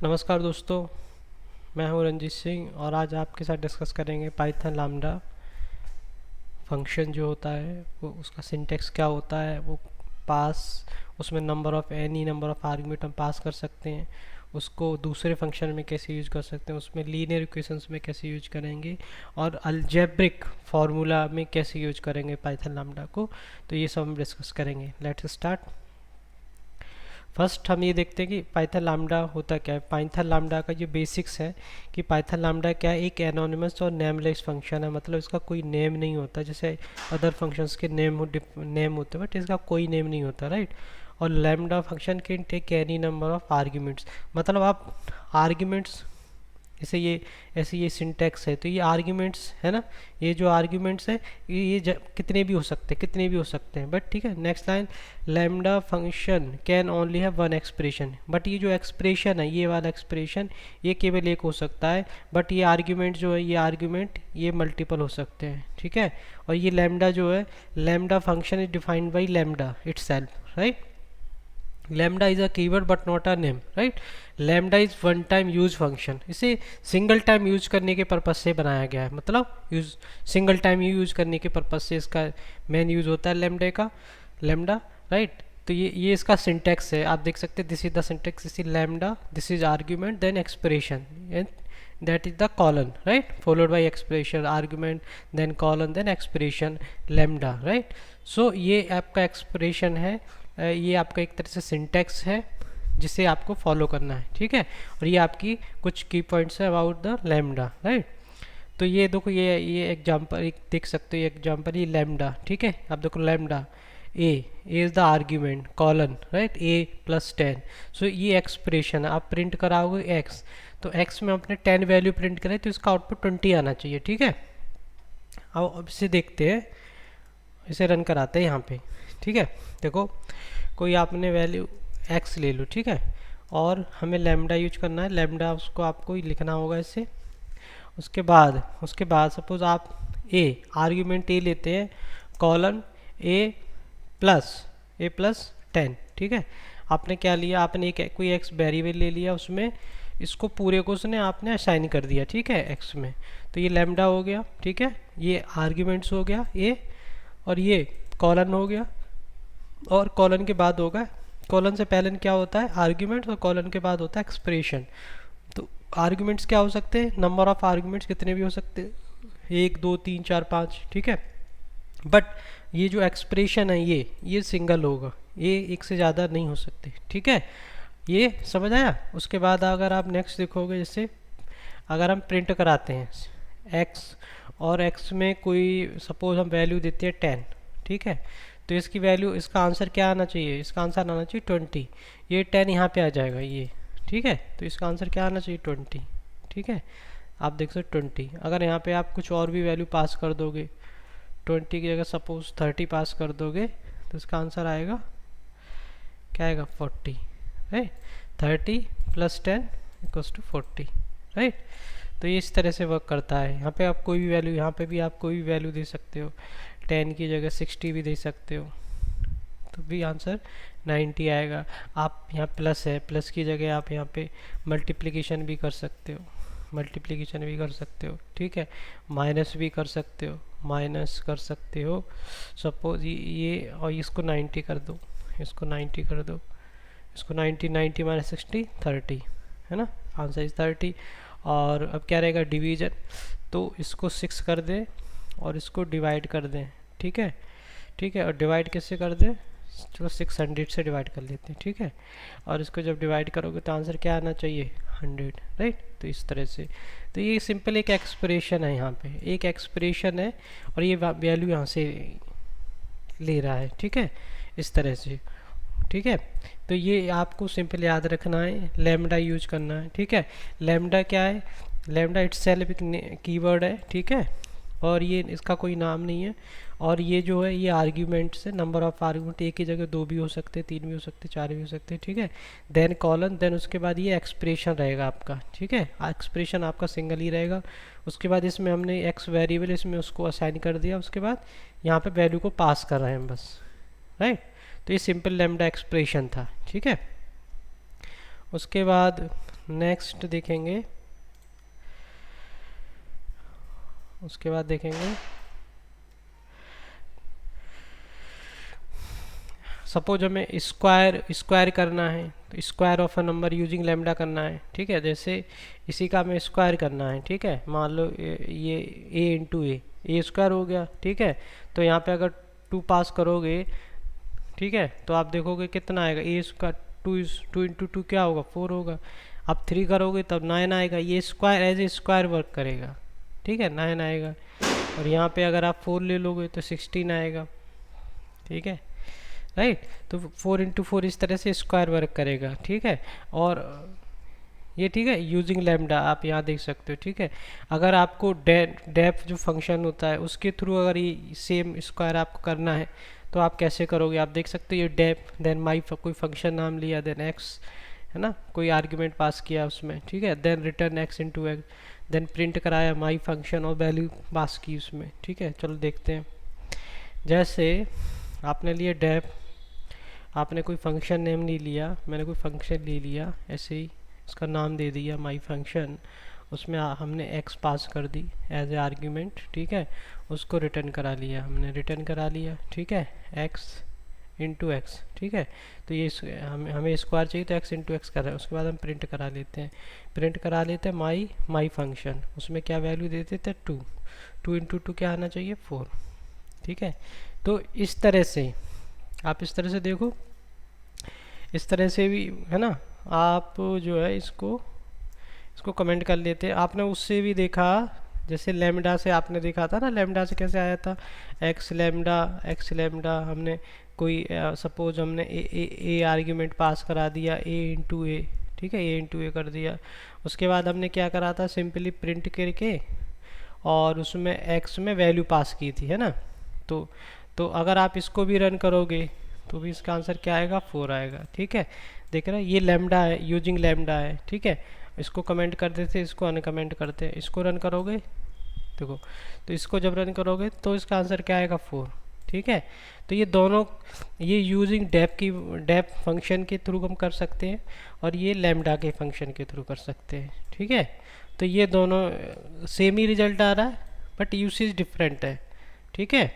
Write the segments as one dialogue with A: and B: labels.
A: नमस्कार दोस्तों, मैं हूं रंजीत सिंह और आज आपके साथ डिस्कस करेंगे पाइथन लैम्डा फंक्शन जो होता है वो उसका सिंटेक्स क्या होता है। वो पास उसमें नंबर ऑफ़ आर्गुमेंट हम पास कर सकते हैं। उसको दूसरे फंक्शन में कैसे यूज कर सकते हैं, उसमें लीनियर इक्वेशंस में कैसे यूज करेंगे और अलजेब्रिक फार्मूला में कैसे यूज करेंगे पाइथन लैम्डा को। तो ये सब हम डिस्कस करेंगे। Let's start. फर्स्ट हम ये देखते हैं कि पाइथन लैम्डा होता क्या है। पाइथन लैम्डा का जो बेसिक्स है कि पाइथन लैम्डा क्या है, एक एनोनिमस और नेमलेस फंक्शन है। मतलब इसका कोई नेम नहीं होता, जैसे अदर फंक्शंस के नेम होते हैं, बट इसका कोई नेम नहीं होता, राइट। और lambda function can take any number of arguments. मतलब आप आर्ग्यूमेंट्स जैसे ये ऐसे ये सिंटैक्स है, तो ये आर्ग्यूमेंट्स है ना। ये जो आर्ग्यूमेंट्स है कितने भी हो सकते हैं, बट ठीक है। Next line, lambda function can only have one expression. But ये जो एक्सप्रेशन है, ये वाला एक्सप्रेशन, ये केवल एक हो सकता है। बट ये आर्ग्यूमेंट जो है, ये आर्ग्यूमेंट ये मल्टीपल हो सकते हैं, ठीक है। और ये लैम्डा जो है, lambda function is defined by lambda itself, right. Lambda is a keyword but not a name, right. Lambda is one time use function. इसे सिंगल टाइम यूज करने के पर्पज से बनाया गया है। मतलब यूज सिंगल टाइम यूज करने के पर्पज से इसका मेन यूज होता है लैम्डा, राइट। तो ये इसका सिंटेक्स है, आप देख सकते हैं। This is the syntax, this is lambda, this is argument then expression and that is the colon, right, followed by expression, argument, then colon, then expression, lambda, right। so ये आपका एक्सप्रेशन है, ये आपका एक तरह से सिंटेक्स है जिसे आपको फॉलो करना है, ठीक है। और ये आपकी कुछ की पॉइंट्स है अबाउट द लैम्डा, राइट। तो ये देखो, ये एग्जांपल एक देख सकते हो, ये एग्जांपल, ये लैम्डा, ठीक है। आप देखो lambda A is the argument, colon, right, A plus 10। सो ये एक्सप्रेशन है, आप प्रिंट कराओगे एक्स, तो एक्स में आपने 10 वैल्यू प्रिंट करें तो इसका आउटपुट 20 आना चाहिए, ठीक है। अब इसे देखते हैं, इसे रन कराते हैं यहाँ पे, ठीक है। देखो, कोई आपने वैल्यू एक्स ले लो, ठीक है, और हमें लैम्डा यूज करना है। लैम्डा उसको आपको लिखना होगा इसे। उसके बाद सपोज आप ए आर्ग्यूमेंट ए लेते हैं, कॉलन ए प्लस 10, ठीक है। आपने क्या लिया, आपने एक कोई एक्स वेरिएबल ले लिया, उसमें इसको पूरे को उसने आपने असाइन कर दिया, ठीक है, एक्स में। तो ये लैम्डा हो गया, ठीक है। ये आर्ग्यूमेंट्स हो गया ए, और ये कॉलन हो गया। और कॉलन के बाद होगा, कॉलन से पहले क्या होता है आर्ग्यूमेंट्स, और कॉलन के बाद होता है एक्सप्रेशन। तो आर्ग्यूमेंट्स क्या हो सकते हैं, नंबर ऑफ आर्ग्यूमेंट्स कितने भी हो सकते हैं, 1 2 3 4 5, ठीक है। बट ये जो एक्सप्रेशन है ये सिंगल होगा, ये एक से ज़्यादा नहीं हो सकते, ठीक है। ये समझ आया। उसके बाद अगर आप नेक्स्ट देखोगे, जैसे अगर हम प्रिंट कराते हैं एक्स, और एक्स में कोई सपोज हम वैल्यू देते हैं 10, ठीक है। तो इसकी वैल्यू, इसका आंसर क्या आना चाहिए, इसका आंसर आना चाहिए 20। ये 10 यहाँ पे आ जाएगा ये, ठीक है। तो इसका आंसर क्या आना चाहिए 20, ठीक है। आप देख सकते 20। अगर यहाँ पे आप कुछ और भी वैल्यू पास कर दोगे, 20 की जगह सपोज 30 पास कर दोगे, तो इसका आंसर आएगा क्या आएगा 40, right. 30 plus 10 equals to 40, right. तो ये इस तरह से वर्क करता है। यहाँ पे आप कोई भी वैल्यू, यहाँ पे भी आप कोई भी वैल्यू दे सकते हो, 10 की जगह 60 भी दे सकते हो, तो भी आंसर 90 आएगा। आप यहाँ प्लस है, प्लस की जगह आप यहाँ पे मल्टीप्लिकेशन भी कर सकते हो, ठीक है। माइनस भी कर सकते हो, सपोज ये और इसको 90 कर दो, इसको 90 90 माइनस 60 30, है ना। Answer is 30। और अब क्या रहेगा डिवीजन, तो इसको 6 कर दें और इसको डिवाइड कर दें, ठीक है, और डिवाइड किससे कर दें, चलो 600 से डिवाइड कर लेते हैं, ठीक है। और इसको जब डिवाइड करोगे तो आंसर क्या आना चाहिए 100, राइट। तो इस तरह से, तो ये सिंपल एक एक्सप्रेशन है, यहाँ पे एक एक्सप्रेशन है, और ये वैल्यू यहाँ से ले रहा है, ठीक है, इस तरह से, ठीक है। तो ये आपको सिंपल याद रखना है, लैम्डा यूज करना है, ठीक है। लैम्डा क्या है, लैम्डा इटसेल्फ एक कीवर्ड है, ठीक है, और ये इसका कोई नाम नहीं है। और ये जो है, ये आर्ग्यूमेंट से नंबर ऑफ आर्ग्यूमेंट एक की जगह 2 भी हो सकते, 3 भी हो सकते, 4 भी हो सकते, ठीक है। देन कॉलन, देन उसके बाद ये एक्सप्रेशन रहेगा आपका, ठीक है। एक्सप्रेशन आपका सिंगल ही रहेगा। उसके बाद इसमें हमने एक्स वेरिएबल इसमें उसको असाइन कर दिया, उसके बाद यहाँ पे वैल्यू को पास कर रहे हैं बस, राइट। तो ये सिंपल लैम्डा एक्सप्रेशन था, ठीक है। उसके बाद नेक्स्ट देखेंगे, उसके बाद देखेंगे सपोज हमें स्क्वायर करना है, तो square of a number using lambda करना है, ठीक है। जैसे इसी का हमें स्क्वायर करना है, ठीक है। मान लो ये ए इंटू ए स्क्वायर हो गया, ठीक है। तो यहाँ पे अगर 2 पास करोगे, ठीक है, तो आप देखोगे कितना आएगा, ए स्क्वायर 2 इंटू 2 क्या होगा, 4 होगा। आप 3 करोगे तब 9 आएगा। ये square as a square work करेगा, ठीक है, 9 आएगा। और यहाँ पे अगर आप 4 ले लोगे तो 16 आएगा, ठीक है, राइट। तो 4 इंटू 4 इस तरह से स्क्वायर वर्क करेगा, ठीक है। और ये ठीक है, यूजिंग लैम्डा आप यहाँ देख सकते हो, ठीक है। अगर आपको डेफ जो फंक्शन होता है उसके थ्रू अगर ये सेम स्क्वायर आपको करना है तो आप कैसे करोगे, आप देख सकते हो। ये डेफ देन माई कोई फंक्शन नाम लिया, देन एक्स, है ना, कोई आर्ग्यूमेंट पास किया उसमें, ठीक है, then return x into x, then print कराया माई फंक्शन और वैल्यू पास की उसमें, ठीक है। चलो देखते हैं। जैसे आपने लिए डेफ, आपने कोई फंक्शन नेम नहीं लिया, मैंने कोई फंक्शन ले लिया, ऐसे ही उसका नाम दे दिया माई फंक्शन, उसमें हमने x पास कर दी एज ए आर्ग्यूमेंट, ठीक है। उसको रिटर्न करा लिया, हमने रिटर्न करा लिया, ठीक है, x इंटू एक्स, ठीक है। तो ये हमें स्क्वायर चाहिए तो x इंटू एक्स कर रहा है। उसके बाद हम प्रिंट करा लेते हैं माई फंक्शन, उसमें क्या वैल्यू दे देते हैं 2 इंटू 2 क्या आना चाहिए 4, ठीक है। तो इस तरह से आप इस तरह से देखो, इस तरह से भी है ना, आप जो है इसको कमेंट कर लेते हैं। आपने उससे भी देखा, जैसे लैम्डा से आपने देखा था ना, लैम्डा से कैसे आया था, एक्स लैम्डा हमने कोई सपोज हमने ए आर्ग्यूमेंट पास करा दिया, ए इंटू ए, ठीक है, ए इंटू ए कर दिया। उसके बाद हमने क्या करा था, सिंपली प्रिंट करके और उसमें एक्स में वैल्यू पास की थी, है ना। तो अगर आप इसको भी रन करोगे तो भी इसका आंसर क्या आएगा, 4 आएगा, ठीक है। देख रहे हैं, ये लैम्डा है, यूजिंग लैम्डा है, ठीक है। इसको कमेंट कर देते, इसको अनकमेंट करते हैं, इसको रन करोगे देखो, तो इसको जब रन करोगे तो इसका आंसर क्या आएगा 4, ठीक है। तो ये दोनों, ये यूजिंग डेप फंक्शन के थ्रू हम कर सकते हैं और ये लैम्डा के फंक्शन के थ्रू कर सकते हैं, ठीक है। तो ये दोनों सेम ही रिजल्ट आ रहा है बट यूसेज डिफरेंट है, ठीक है।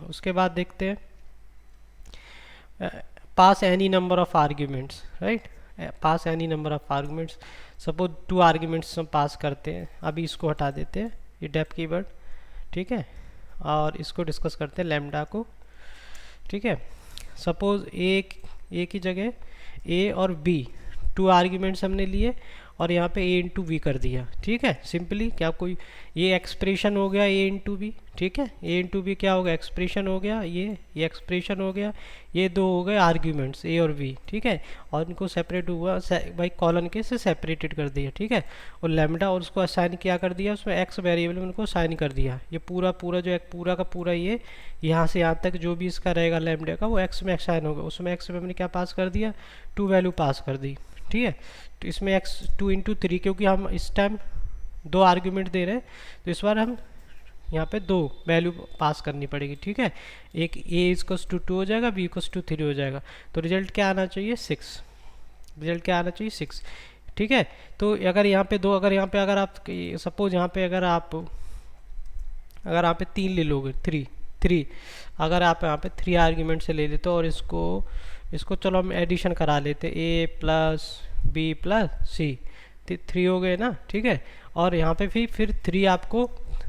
A: उसके बाद देखते हैं pass any number of arguments, right, pass any number of arguments. Suppose 2 arguments हम पास करते हैं, अभी इसको हटा देते हैं, ये डेप कीवर्ड, ठीक है, और इसको डिस्कस करते हैं लैम्डा को, ठीक है। सपोज ए की जगह ए और बी 2 आर्ग्यूमेंट्स हमने लिए और यहाँ पे ए इंटू बी कर दिया, ठीक है। सिंपली क्या कोई ये एक्सप्रेशन हो गया ए इंटू बी, ठीक है, ए इंटू बी क्या हो गया, एक्सप्रेशन हो गया, ये एक्सप्रेशन हो गया, ये 2 हो गए आर्ग्यूमेंट्स ए और बी, ठीक है। और इनको सेपरेट हुआ बाई कॉलन के से सेपरेटेड कर दिया, ठीक है। और लैम्डा और उसको असाइन क्या कर दिया, उसमें एक्स वेरिएबल में उनको असाइन कर दिया। ये पूरा जो एक पूरा का पूरा ये यहाँ से यहाँ तक जो भी इसका रहेगा लैम्डा का वो एक्स में असाइन होगा। उसमें एक्स में हमने क्या पास कर दिया, 2 वैल्यू पास कर दी, ठीक है। तो इसमें एक्स 2 इंटू 3, क्योंकि हम इस टाइम 2 आर्ग्यूमेंट दे रहे हैं तो इस बार हम यहाँ पे 2 वैल्यू पास करनी पड़ेगी, ठीक है। एक ए इक्वल्स टू 2 हो जाएगा, बी इक्वल्स टू 3 हो जाएगा। तो रिजल्ट क्या आना चाहिए 6, रिजल्ट क्या आना चाहिए 6, ठीक है। तो अगर यहाँ पे 2, अगर आप सपोज यहाँ पे अगर आप यहाँ पे 3 ले लोगे, 3 अगर आप यहाँ पे 3 आर्ग्यूमेंट से ले लेते हो और इसको चलो हम एडिशन करा लेते, ए प्लस बी प्लस सी, 3 हो गए ना, ठीक है। और यहाँ पे फिर 3 आपको,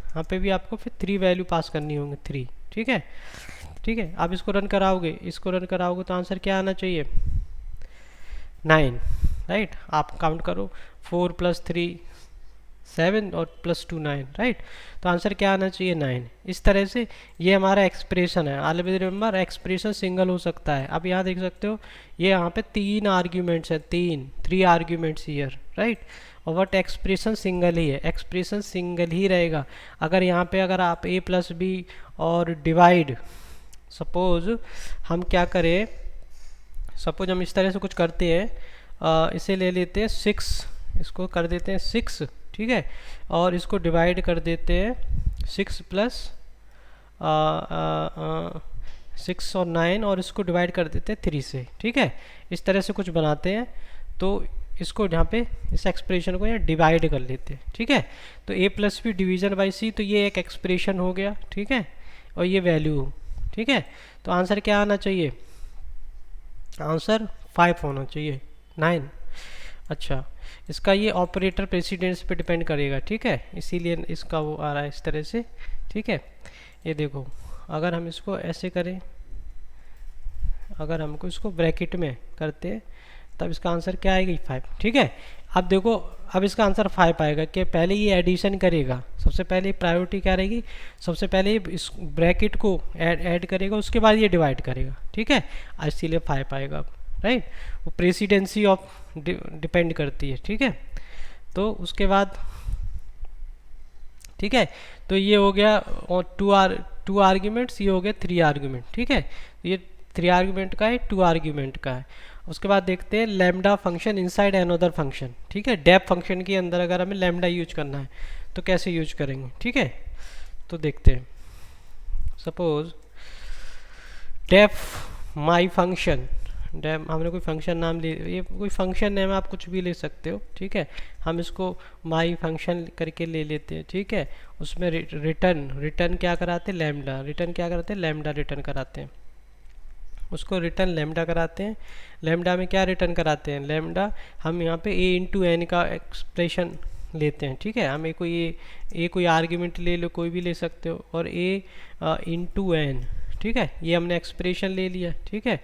A: यहाँ पे भी आपको फिर 3 वैल्यू पास करनी होंगी, 3, ठीक है, ठीक है। आप इसको रन कराओगे तो आंसर क्या आना चाहिए 9, राइट। आप काउंट करो, 4 + 3 7 और +2 9, राइट। तो आंसर क्या आना चाहिए 9। इस तरह से ये हमारा एक्सप्रेशन है। ऑलवेज रिमेंबर एक्सप्रेशन सिंगल हो सकता है। अब यहाँ देख सकते हो ये यहाँ पे 3 आर्ग्यूमेंट्स है, 3 आर्ग्यूमेंट्स हियर, राइट। और बट एक्सप्रेशन सिंगल ही है, एक्सप्रेशन सिंगल ही रहेगा। अगर यहाँ पे अगर आप a + b और डिवाइड, सपोज हम क्या करें, सपोज हम इस तरह से कुछ करते हैं, इसे ले लेते हैं 6, इसको कर देते हैं 6, ठीक है। और इसको डिवाइड कर देते हैं 6 + 6 और 9 और इसको डिवाइड कर देते हैं 3 से, ठीक है। इस तरह से कुछ बनाते हैं, तो इसको यहाँ पे इस एक्सप्रेशन को यहाँ डिवाइड कर लेते हैं, ठीक है। तो a plus B division by C, तो ये एक एक्सप्रेशन हो गया, ठीक है, और ये वैल्यू, ठीक है। तो आंसर क्या आना चाहिए? आंसर 5 होना चाहिए, 9। अच्छा, इसका ये ऑपरेटर प्रेसिडेंस पे डिपेंड करेगा, ठीक है, इसीलिए इसका वो आ रहा है इस तरह से, ठीक है। ये देखो, अगर हम इसको ऐसे करें, अगर हमको इसको ब्रैकेट में करते हैं, तब इसका आंसर क्या आएगा? 5, ठीक है। अब देखो, अब इसका आंसर 5 आएगा कि पहले ये एडिशन करेगा, सबसे पहले प्रायोरिटी क्या रहेगी, सबसे पहले इस ब्रैकेट को ऐड करेगा, उसके बाद ये डिवाइड करेगा, ठीक है, इसीलिए 5 आएगा, राइट। वो प्रेसिडेंसी ऑफ डिपेंड करती है, ठीक है। तो उसके बाद, ठीक है, तो ये हो गया और 2 आर्ग्यूमेंट्स, ये हो गया 3 आर्ग्यूमेंट, ठीक है। तो ये 3 आर्ग्यूमेंट का है, 2 आर्ग्यूमेंट का है। उसके बाद देखते हैं lambda function inside another function, ठीक है। डेफ फंक्शन के अंदर अगर हमें लैम्डा यूज करना है तो कैसे यूज करेंगे, ठीक है। तो देखते हैं, suppose def my function, def हमने कोई फंक्शन नाम ले, ये कोई फंक्शन नेम आप कुछ भी ले सकते हो, ठीक है। हम इसको माई फंक्शन करके ले लेते हैं, ठीक है। उसमें रिटर्न क्या कराते हैं? लैम्डा। रिटर्न क्या कराते हैं? लैम्डा रिटर्न कराते हैं। उसको रिटर्न लैम्डा कराते हैं। लैम्डा में क्या रिटर्न कराते हैं? लैम्डा हम यहाँ पे a इंटू एन का एक्सप्रेशन लेते हैं, ठीक है। हमें कोई आर्ग्यूमेंट ले लो, कोई भी ले सकते हो, और a इंटू एन, ठीक है, ये हमने एक्सप्रेशन ले लिया, ठीक है।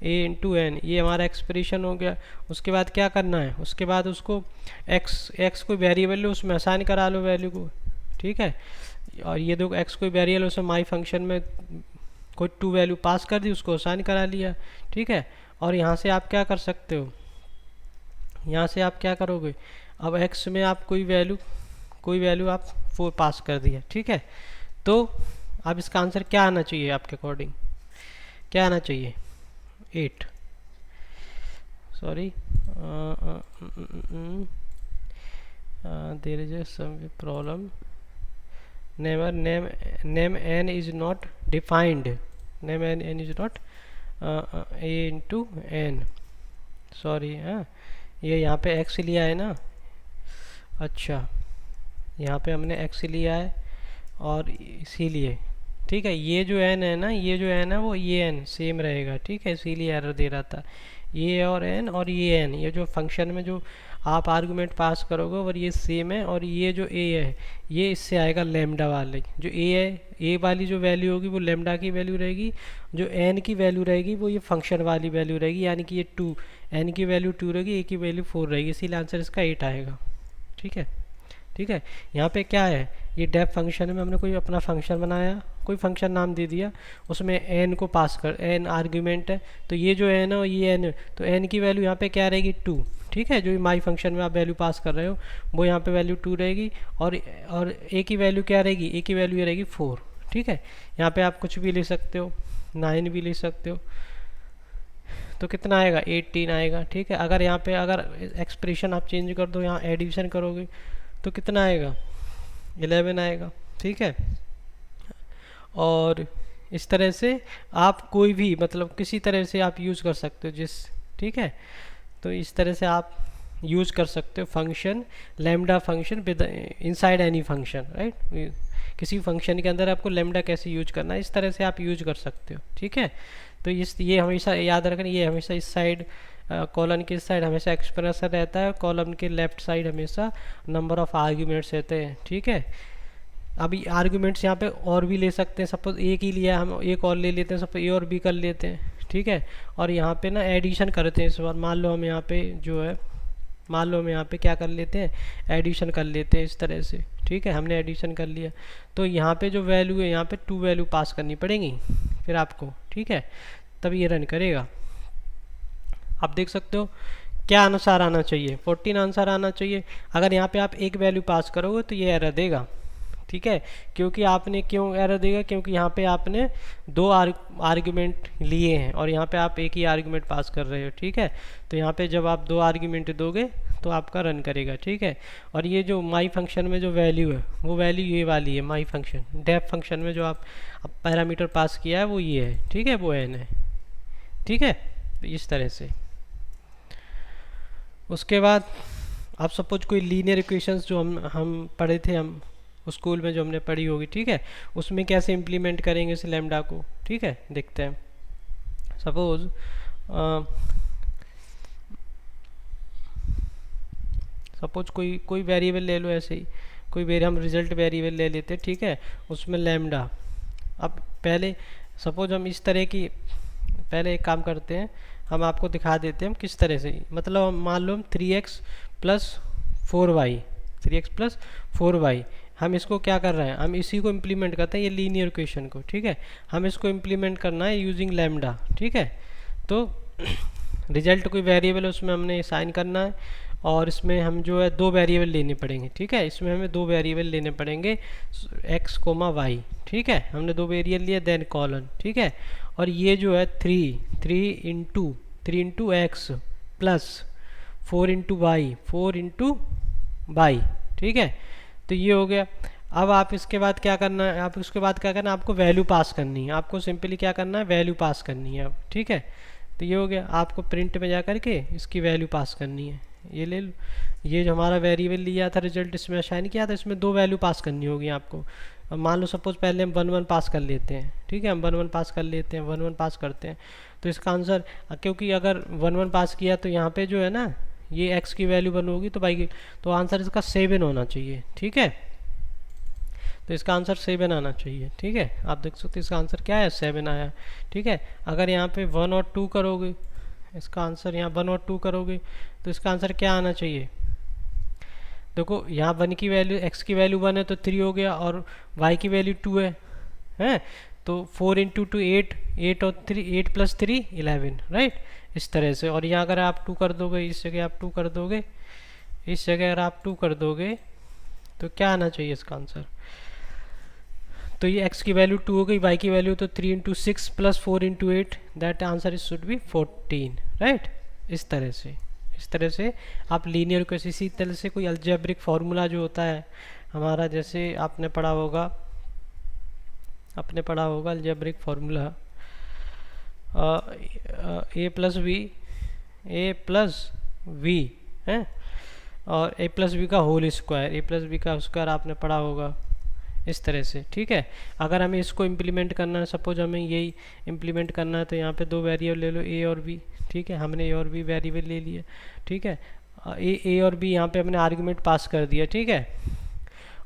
A: a इंटू एन, ये हमारा एक्सप्रेशन हो गया। उसके बाद क्या करना है? उसके बाद उसको x कोई वेरिएबल लो, उसमें असाइन करा लो वैल्यू को, ठीक है। और ये दो x कोई वेरिएबल, उसमें माई फंक्शन में कोई 2 वैल्यू पास कर दी, उसको असाइन करा लिया, ठीक है। और यहाँ से आप क्या कर सकते हो? यहाँ से आप क्या करोगे? अब x में आप कोई वैल्यू आप 4 पास कर दिया, ठीक है। तो अब इसका आंसर क्या आना चाहिए आपके अकॉर्डिंग? क्या आना चाहिए? 8, sorry, there is some problem, name n is not defined, name n is not a into n, sorry, हाँ, ये यहाँ पे x लिया है ना, अच्छा, यहाँ पे हमने x लिया है और इसीलिए, ठीक है, ये जो n है ना, ये जो n है वो ये n सेम रहेगा, ठीक है, इसीलिए एरर दे रहा था। ये और n, ये जो फंक्शन में जो आप आर्गुमेंट पास करोगे और ये सेम है, और ये जो a है ये इससे आएगा लैम्डा वाले, जो a है, a वाली जो वैल्यू होगी वो लैम्डा की वैल्यू रहेगी, जो n की वैल्यू रहेगी वो ये फंक्शन वाली वैल्यू रहेगी, यानी कि ये 2, n की वैल्यू 2 रहेगी, a की वैल्यू 4 रहेगी, इसीलिए आंसर इसका 8 आएगा, ठीक है। ठीक है, यहाँ पे क्या है, ये डेफ फंक्शन में हमने कोई अपना फंक्शन बनाया, कोई फंक्शन नाम दे दिया, उसमें n को पास कर, n आर्ग्यूमेंट है, तो ये जो n है और ये n है, तो n की वैल्यू यहाँ पे क्या रहेगी? 2, ठीक है। जो माई फंक्शन में आप वैल्यू पास कर रहे हो वो यहाँ पे वैल्यू 2 रहेगी, और a की वैल्यू क्या रहेगी? a की वैल्यू ये रहेगी 4, ठीक है। यहाँ पे आप कुछ भी ले सकते हो, 9 भी ले सकते हो, तो कितना आएगा? 18 आएगा, ठीक है। अगर यहाँ पे अगर एक्सप्रेशन आप चेंज कर दो, यहाँ एडिशन करोगे तो कितना आएगा? 11 आएगा, ठीक है। और इस तरह से आप कोई भी मतलब किसी तरह से आप यूज़ कर सकते हो ठीक है। तो इस तरह से आप यूज़ कर सकते हो function, lambda function with inside any function, right. किसी फंक्शन के अंदर आपको लैम्डा कैसे यूज करना है, इस तरह से आप यूज कर सकते हो, ठीक है। तो ये हमेशा याद रखना, ये हमेशा इस साइड कॉलम के इस साइड हमेशा एक्सप्रेशन रहता है, कॉलम के लेफ्ट साइड हमेशा नंबर ऑफ आर्ग्यूमेंट्स रहते हैं, ठीक है। अभी आर्ग्यूमेंट्स यहाँ पे और भी ले सकते हैं, सपोज एक ही लिया, हम एक और ले लेते हैं, सपोज ए और बी कर लेते हैं, ठीक है। और यहाँ पे ना एडिशन करते हैं इस बार, मान लो हम यहाँ पे जो है, मान लो हम यहाँ पे क्या कर लेते हैं, एडिशन कर लेते हैं इस तरह से, ठीक है। हमने एडिशन कर लिया, तो यहाँ पे जो वैल्यू है, यहाँ पे 2 वैल्यू पास करनी पड़ेगी फिर आपको, ठीक है, तब ये रन करेगा। आप देख सकते हो क्या आंसर आना चाहिए, 14 आंसर आना चाहिए। अगर यहाँ पे आप एक वैल्यू पास करोगे तो ये एरर देगा, ठीक है। क्योंकि आपने क्यों एरर देगा, क्योंकि यहाँ पे आपने 2 आर्ग्यूमेंट लिए हैं और यहाँ पे आप एक ही आर्ग्यूमेंट पास कर रहे हो, ठीक है। तो यहाँ पे जब आप 2 आर्ग्यूमेंट दोगे तो आपका रन करेगा, ठीक है। और ये जो माई फंक्शन में जो वैल्यू है वो वैल्यू ये वाली है, माई फंक्शन डेफ फंक्शन में जो आप पैरामीटर पास किया है वो ये है, ठीक है, वो एन है, ठीक है। तो इस तरह से उसके बाद आप सपोज कोई लीनियर इक्वेशंस जो हम पढ़े थे, हम स्कूल में जो हमने पढ़ी होगी, ठीक है, उसमें कैसे इम्प्लीमेंट करेंगे इस लैम्डा को, ठीक है, देखते हैं। सपोज कोई वेरिएबल ले लो, ऐसे ही कोई हम रिजल्ट वेरिएबल ले लेते हैं, ठीक है, उसमें लैम्डा। अब पहले सपोज हम इस तरह की, पहले एक काम करते हैं, हम आपको दिखा देते हैं हम किस तरह से, मतलब मान लो हम 3x plus 4y 3x plus 4y, हम इसको क्या कर रहे हैं, हम इसी को इम्प्लीमेंट करते हैं, ये लीनियर इक्वेशन को, ठीक है, हम इसको इम्प्लीमेंट करना है यूजिंग लैम्डा, ठीक है। तो रिजल्ट कोई वेरिएबल है उसमें हमने साइन करना है, और इसमें हम जो है दो वेरिएबल लेने पड़ेंगे, ठीक है, इसमें हमें दो वेरिएबल लेने पड़ेंगे x कोमा वाई, ठीक है, हमने दो वेरिएबल लिए, देन कॉलन, ठीक है। और ये जो है 3 into x plus 4 into y, ठीक है। तो ये हो गया। अब आप इसके बाद क्या करना है, आपको वैल्यू पास करनी है, आपको सिंपली क्या करना है, वैल्यू पास करनी है अब, ठीक है। तो ये हो गया, आपको प्रिंट में जा करके इसकी वैल्यू पास करनी है। ये ले लो, ये जो हमारा वेरिएबल लिया था रिजल्ट इसमें असाइन किया था, इसमें दो वैल्यू पास करनी होगी आपको। अब मान लो सपोज पहले हम 1 1 पास कर लेते हैं, ठीक है, हम 1 1 पास कर लेते हैं, 1 1 पास करते हैं। तो इसका आंसर, क्योंकि अगर 1 1 पास किया तो यहाँ पे जो है ना ये x की वैल्यू 1 होगी, तो भाई तो आंसर इसका 7 होना चाहिए, ठीक है। तो इसका आंसर 7 आना चाहिए, ठीक है। आप देख सकते हैं इसका आंसर क्या है, 7 आया, ठीक है। अगर यहाँ पे 1 और 2 करोगे, इसका आंसर यहाँ 1 और 2 करोगे तो इसका आंसर क्या आना चाहिए। देखो यहाँ 1 की वैल्यू, x की वैल्यू 1 है तो 3 हो गया, और y की वैल्यू 2 है, हैं, तो 4 इंटू 2 8 और 3 8 प्लस 3 11, राइट, इस तरह से। और यहाँ अगर आप 2 कर दोगे, इस जगह आप 2 कर दोगे, इस जगह अगर आप 2 कर दोगे तो क्या आना चाहिए इसका आंसर। तो ये x की वैल्यू 2 हो गई, y की वैल्यू तो 3 into 6 plus 4 into 8, that answer is should be 14, right. इस तरह से आप लीनियर को, इसी तरह से कोई अलजेब्रिक फार्मूला जो होता है हमारा, जैसे आपने पढ़ा होगा algebraic formula A plus V है, और ए प्लस बी का होल स्क्वायर, आपने पढ़ा होगा इस तरह से, ठीक है। अगर हमें इसको इम्प्लीमेंट करना है, सपोज हमें यही इम्प्लीमेंट करना है, तो यहाँ पे दो वेरिएबल ले लो, ए और बी, ठीक है, हमने ए और बी वेरिएबल ले लिया, ठीक है। ए और बी यहाँ पे हमने आर्गुमेंट पास कर दिया, ठीक है।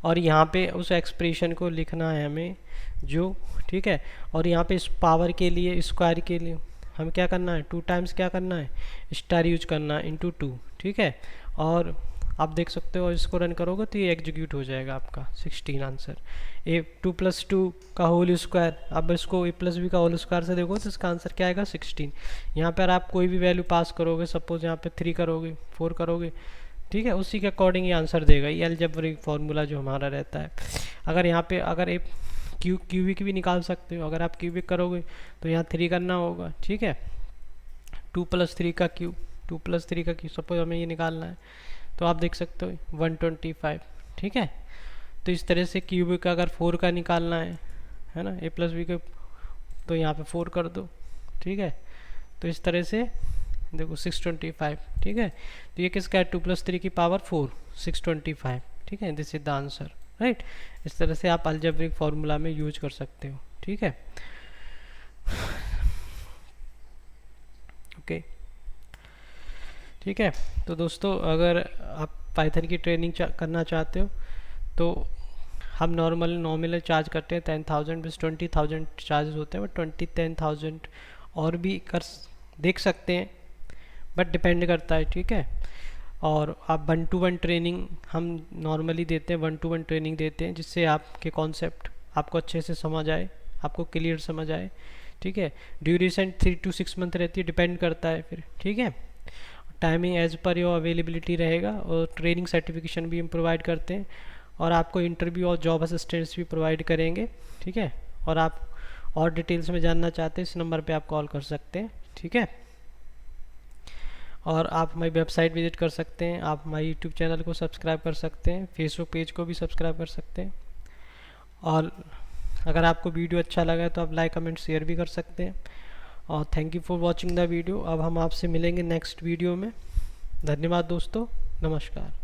A: और यहाँ पे उस एक्सप्रेशन को लिखना है हमें जो, ठीक है। और यहाँ पे इस पावर के लिए, स्क्वायर के लिए हम क्या करना है, 2 टाइम्स क्या करना है, स्टार यूज करना है, इंटू 2, ठीक है। और आप देख सकते हो, इसको रन करोगे तो ये एग्जीक्यूट हो जाएगा आपका 16 आंसर। ए 2 प्लस 2 का होल स्क्वायर, अब इसको ए प्लस बी का होल स्क्वायर से देखो तो इसका आंसर क्या आएगा, 16। यहाँ पर आप कोई भी वैल्यू पास करोगे, सपोज यहाँ पे 3 करोगे, 4 करोगे, ठीक है, उसी के अकॉर्डिंग ये आंसर देगा। ये अलजेब्रिक फार्मूला जो हमारा रहता है। अगर यहाँ पे अगर एक क्यूबिक भी निकाल सकते हो, अगर आप क्यूबिक करोगे तो यहाँ 3 करना होगा, ठीक है। 2 प्लस 3 का क्यूब, सपोज हमें ये निकालना है, तो आप देख सकते हो 125, ठीक है। तो इस तरह से क्यूबिक का अगर 4 का निकालना है ना, ए प्लस बी का, तो यहाँ पे 4 कर दो, ठीक है। तो इस तरह से देखो 625, ठीक है। तो ये किसका है, 2 प्लस 3 की पावर 4, 625, ठीक है, this is the answer, right. इस तरह से आप अलजेब्रिक फार्मूला में यूज कर सकते हो, ठीक है। ओके, ठीक है। तो दोस्तों अगर आप पाइथन की ट्रेनिंग करना चाहते हो तो हम नॉमिनल चार्ज करते हैं 10,000, बस 20,000 चार्जेस होते हैं, बट 10,000 और भी देख सकते हैं, बट डिपेंड करता है, ठीक है। और आप 1-to-1 ट्रेनिंग हम नॉर्मली देते हैं, 1-to-1 ट्रेनिंग देते हैं, जिससे आपके कॉन्सेप्ट आपको अच्छे से समझ आए, आपको क्लियर समझ आए, ठीक है। ड्यूरेशन 3 to 6 मंथ रहती है, डिपेंड करता है फिर, ठीक है। Timing as per your availability रहेगा, और ट्रेनिंग सर्टिफिकेशन भी हम प्रोवाइड करते हैं, और आपको इंटरव्यू और जॉब असिस्टेंस भी प्रोवाइड करेंगे, ठीक है। और आप और डिटेल्स में जानना चाहते हैं, इस नंबर पे आप कॉल कर सकते हैं, ठीक है। और आप हमारी वेबसाइट विजिट कर सकते हैं, आप हमारे यूट्यूब चैनल को सब्सक्राइब कर सकते हैं, फेसबुक पेज को भी सब्सक्राइब कर सकते हैं। और अगर आपको वीडियो अच्छा लगा तो आप लाइक कमेंट शेयर भी कर सकते हैं। और thank you for watching the video. अब हम आपसे मिलेंगे नेक्स्ट वीडियो में। धन्यवाद दोस्तों, नमस्कार।